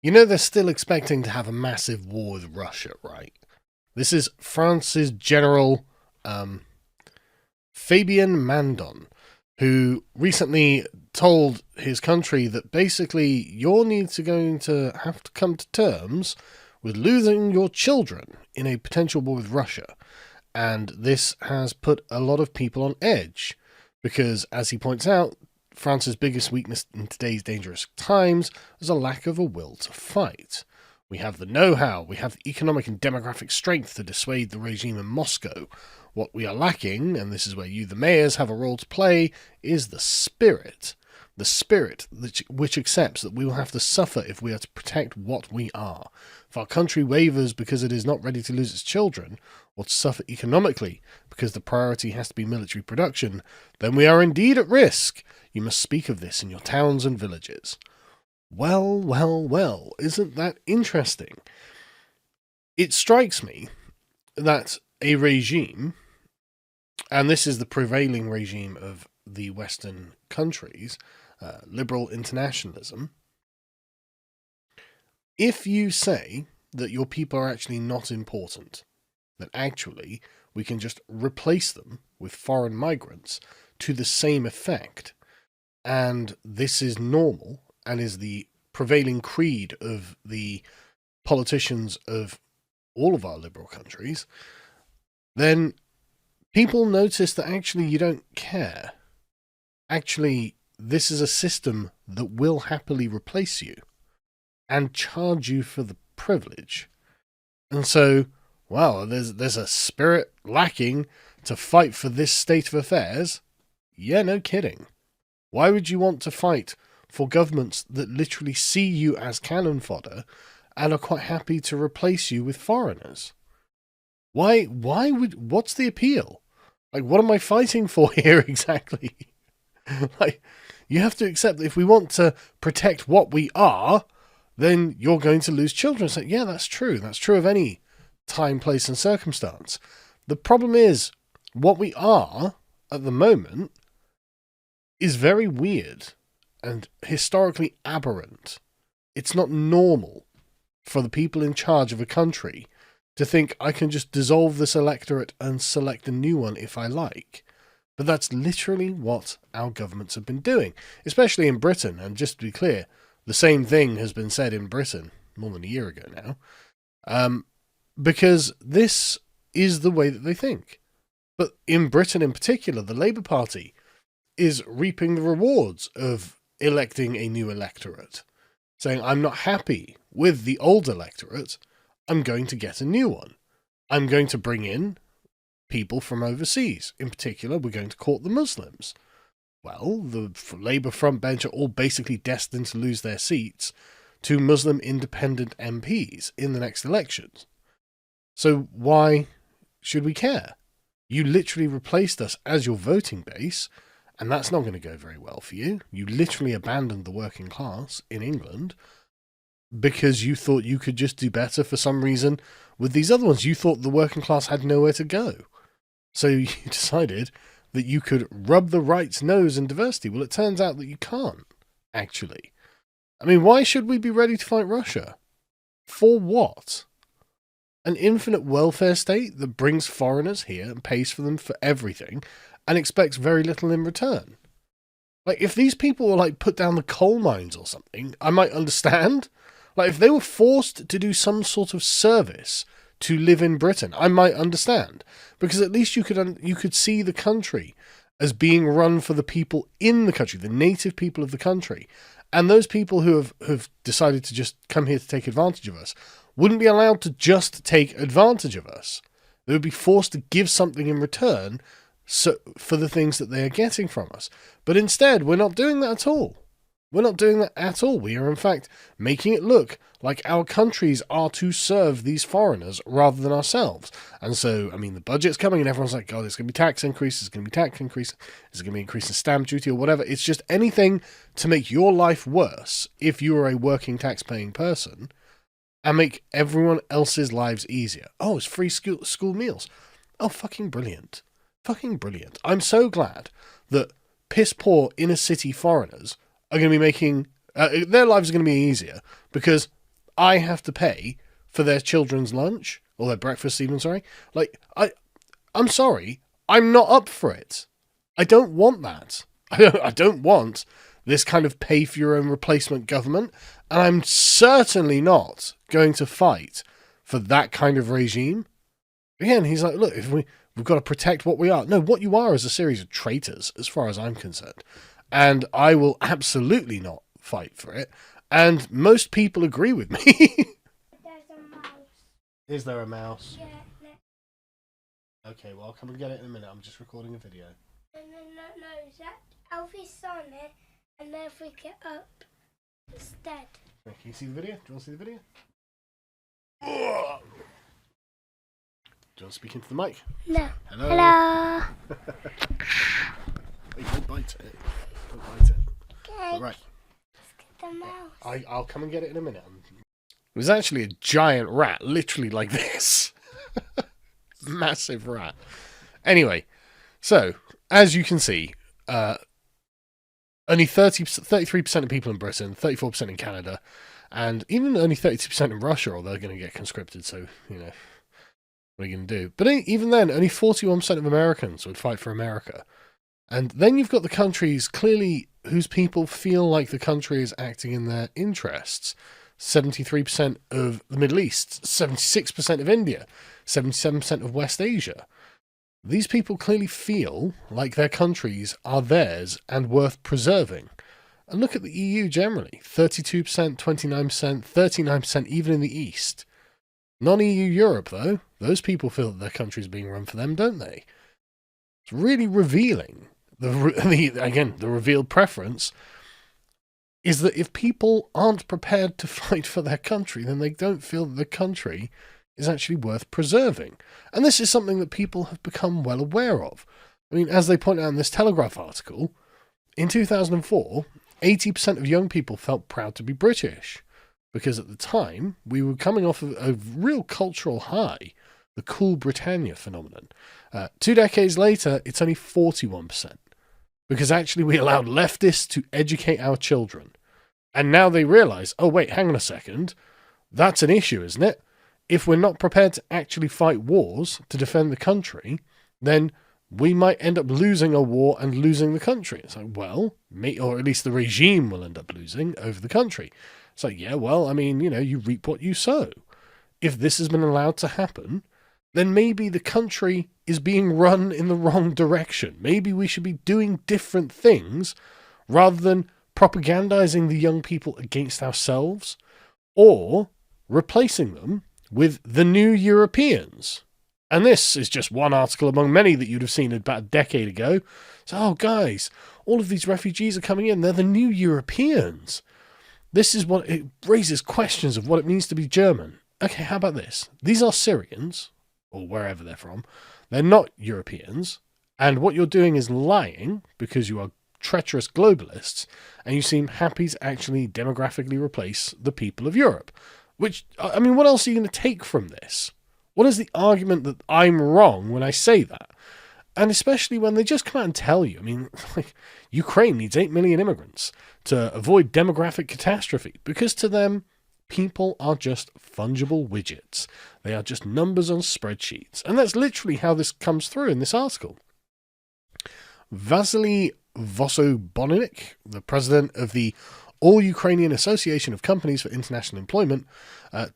You know they're still expecting to have a massive war with Russia, right? This is France's general um, Fabien Mandon, who recently told his country that basically you're going to have to come to terms with losing your children in a potential war with Russia. And this has put a lot of people on edge because, as he points out, France's biggest weakness in today's dangerous times is a lack of a will to fight. We have the know-how, we have the economic and demographic strength to dissuade the regime in Moscow. What we are lacking, and this is where you, the mayors, have a role to play, is the spirit. The spirit which accepts that we will have to suffer if we are to protect what we are. If our country wavers because it is not ready to lose its children, or to suffer economically because the priority has to be military production, then we are indeed at risk. You must speak of this in your towns and villages. Well, well, well, isn't that interesting? It strikes me that a regime, and this is the prevailing regime of the Western countries, liberal internationalism, if you say that your people are actually not important, that actually we can just replace them with foreign migrants to the same effect, and this is normal and is the prevailing creed of the politicians of all of our liberal countries, then people notice that actually you don't care. Actually, this is a system that will happily replace you and charge you for the privilege. And so, well, there's a spirit lacking to fight for this state of affairs. Yeah, no kidding. Why would you want to fight for governments that literally see you as cannon fodder and are quite happy to replace you with foreigners? What's the appeal? Like, what am I fighting for here exactly? Like, you have to accept that if we want to protect what we are, then you're going to lose children. So, yeah, that's true. That's true of any time, place, and circumstance. The problem is, what we are at the moment is very weird and historically aberrant. It's not normal for the people in charge of a country to think I can just dissolve this electorate and select a new one if I like. But that's literally what our governments have been doing, especially in Britain. And just to be clear, the same thing has been said in Britain more than a year ago now, because this is the way that they think. But in Britain in particular, the Labour Party is reaping the rewards of electing a new electorate, saying, I'm not happy with the old electorate, I'm going to get a new one. I'm going to bring in people from overseas. In particular, we're going to court the Muslims. Well, the Labour front bench are all basically destined to lose their seats to Muslim independent MPs in the next elections. So why should we care? You literally replaced us as your voting base, and that's not going to go very well for you. You literally abandoned the working class in England because you thought you could just do better for some reason with these other ones. You thought the working class had nowhere to go. So you decided that you could rub the right's nose in diversity. Well, it turns out that you can't, actually. I mean, why should we be ready to fight Russia? For what? An infinite welfare state that brings foreigners here and pays for them for everything and expects very little in return. Like, if these people were, like, put down the coal mines or something, I might understand. Like, if they were forced to do some sort of service to live in Britain, I might understand. Because at least you could see the country as being run for the people in the country, the native people of the country. And those people who have decided to just come here to take advantage of us wouldn't be allowed to just take advantage of us. They would be forced to give something in return for the things that they are getting from us. But instead, we're not doing that at all. We're not doing that at all. We are, in fact, making it look like our countries are to serve these foreigners rather than ourselves. And so, I mean, the budget's coming and everyone's like, God, there's going to be tax increases, there's going to be tax increase, there's going to be increase in stamp duty or whatever. It's just anything to make your life worse if you are a working tax-paying person and make everyone else's lives easier. Oh, it's free school meals. Oh, fucking brilliant. Fucking brilliant. I'm so glad that piss-poor inner-city foreigners are going to be making... their lives are going to be easier because I have to pay for their children's lunch, or their breakfast even, sorry. Like, I'm sorry, I'm not up for it. I don't want that. I don't want this kind of pay for your own replacement government, and I'm certainly not going to fight for that kind of regime. Again, he's like, look, we've got to protect what we are. No, what you are is a series of traitors, as far as I'm concerned. And I will absolutely not fight for it. And most people agree with me. There's a mouse. Is there a mouse? Yeah. Okay, well, I'll come and get it in a minute. I'm just recording a video. No. Is that Alfie's on it? And then if we get up instead. Can you see the video? Do you want to see the video? Do you want to speak into the mic? No. Hello. Hey, don't bite it. Don't bite it. Okay. Right. Let's get the mouse. I'll come and get it in a minute. It was actually a giant rat, literally like this. Massive rat. Anyway, so, as you can see, only 33% of people in Britain, 34% in Canada, and even only 32% in Russia, although they're going to get conscripted, so, you know, what are you going to do? But even then, only 41% of Americans would fight for America. And then you've got the countries, clearly, whose people feel like the country is acting in their interests. 73% of the Middle East, 76% of India, 77% of West Asia. These people clearly feel like their countries are theirs and worth preserving. And look at the EU generally, 32%, 29%, 39% even in the East. Non-EU Europe, though, those people feel that their country is being run for them, don't they? It's really revealing. The revealed preference is that if people aren't prepared to fight for their country, then they don't feel that the country is actually worth preserving. And this is something that people have become well aware of. I mean, as they point out in this Telegraph article, in 2004, 80% of young people felt proud to be British, because at the time, we were coming off of a real cultural high, the Cool Britannia phenomenon. 2 decades later, it's only 41%, because actually we allowed leftists to educate our children. And now they realise, oh wait, hang on a second, that's an issue, isn't it? If we're not prepared to actually fight wars to defend the country, then we might end up losing a war and losing the country. It's like, well, or at least the regime will end up losing over the country. It's like, yeah, well, I mean, you know, you reap what you sow. If this has been allowed to happen, then maybe the country is being run in the wrong direction. Maybe we should be doing different things rather than propagandizing the young people against ourselves or replacing them with the new Europeans. And this is just one article among many that you'd have seen about a decade ago. So, oh, guys, all of these refugees are coming in. They're the new Europeans. This is what it raises questions of what it means to be German. Okay, how about this? These are Syrians, or wherever they're from. They're not Europeans. And what you're doing is lying because you are treacherous globalists, and you seem happy to actually demographically replace the people of Europe. Which, I mean, what else are you going to take from this? What is the argument that I'm wrong when I say that? And especially when they just come out and tell you, I mean, like, Ukraine needs 8 million immigrants to avoid demographic catastrophe, because to them, people are just fungible widgets. They are just numbers on spreadsheets. And that's literally how this comes through in this article. Vasily Vosoboninik, the president of the All-Ukrainian Association of Companies for International Employment,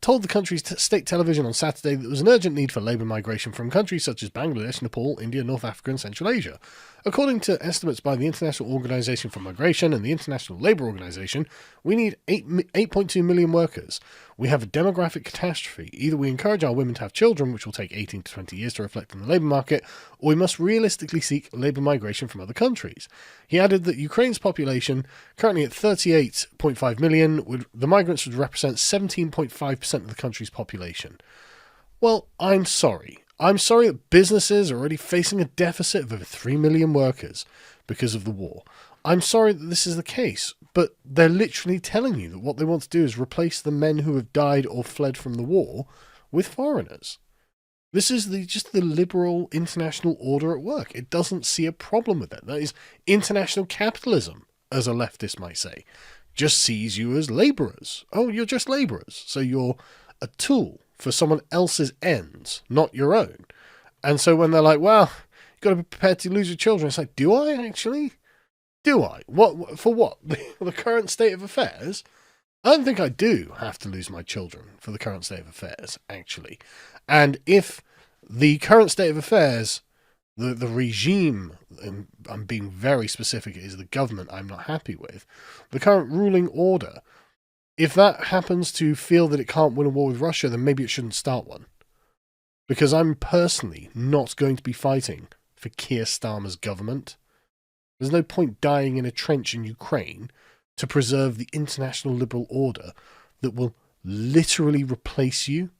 told the country's state television on Saturday that there was an urgent need for labour migration from countries such as Bangladesh, Nepal, India, North Africa and Central Asia. According to estimates by the International Organization for Migration and the International Labour Organization, we need 8.2 million workers. We have a demographic catastrophe. Either we encourage our women to have children, which will take 18 to 20 years to reflect in the labour market, or we must realistically seek labour migration from other countries. He added that Ukraine's population, currently at 38.5 million, the migrants would represent 17.5% of the country's population. Well, I'm sorry. I'm sorry that businesses are already facing a deficit of over 3 million workers because of the war. I'm sorry that this is the case, but they're literally telling you that what they want to do is replace the men who have died or fled from the war with foreigners. This is just the liberal international order at work. It doesn't see a problem with that. That is international capitalism, as a leftist might say. just sees you as labourers. Oh, you're just labourers. So you're a tool for someone else's ends, not your own. And so when they're like, well, you've got to be prepared to lose your children, it's like, do I actually? Do I? What for what? The current state of affairs? I don't think I do have to lose my children for the current state of affairs, actually. And if the current state of affairs, the regime, and I'm being very specific, is the government I'm not happy with, the current ruling order, if that happens to feel that it can't win a war with Russia, then maybe it shouldn't start one. Because I'm personally not going to be fighting for Keir Starmer's government. There's no point dying in a trench in Ukraine to preserve the international liberal order that will literally replace you,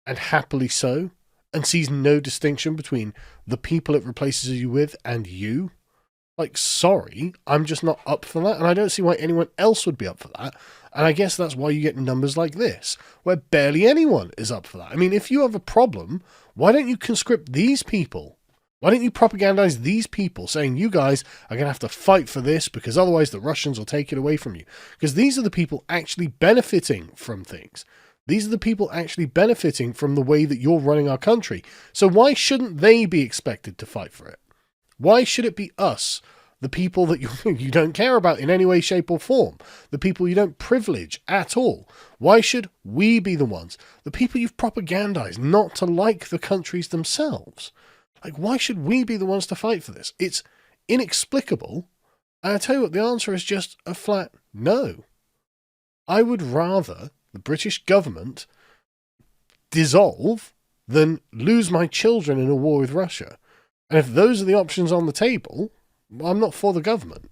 and happily so, and sees no distinction between the people it replaces you with and you. Like, sorry, I'm just not up for that, and I don't see why anyone else would be up for that. And I guess that's why you get numbers like this, where barely anyone is up for that. I mean, if you have a problem, why don't you conscript these people? Why don't you propagandize these people, saying you guys are going to have to fight for this because otherwise the Russians will take it away from you? Because these are the people actually benefiting from things. These are the people actually benefiting from the way that you're running our country. So why shouldn't they be expected to fight for it? Why should it be us, the people that you don't care about in any way, shape or form, the people you don't privilege at all? Why should we be the ones, the people you've propagandized not to like the countries themselves? Like, why should we be the ones to fight for this? It's inexplicable. And I tell you what, the answer is just a flat no. I would rather the British government dissolve than lose my children in a war with Russia. And if those are the options on the table, well, I'm not for the government.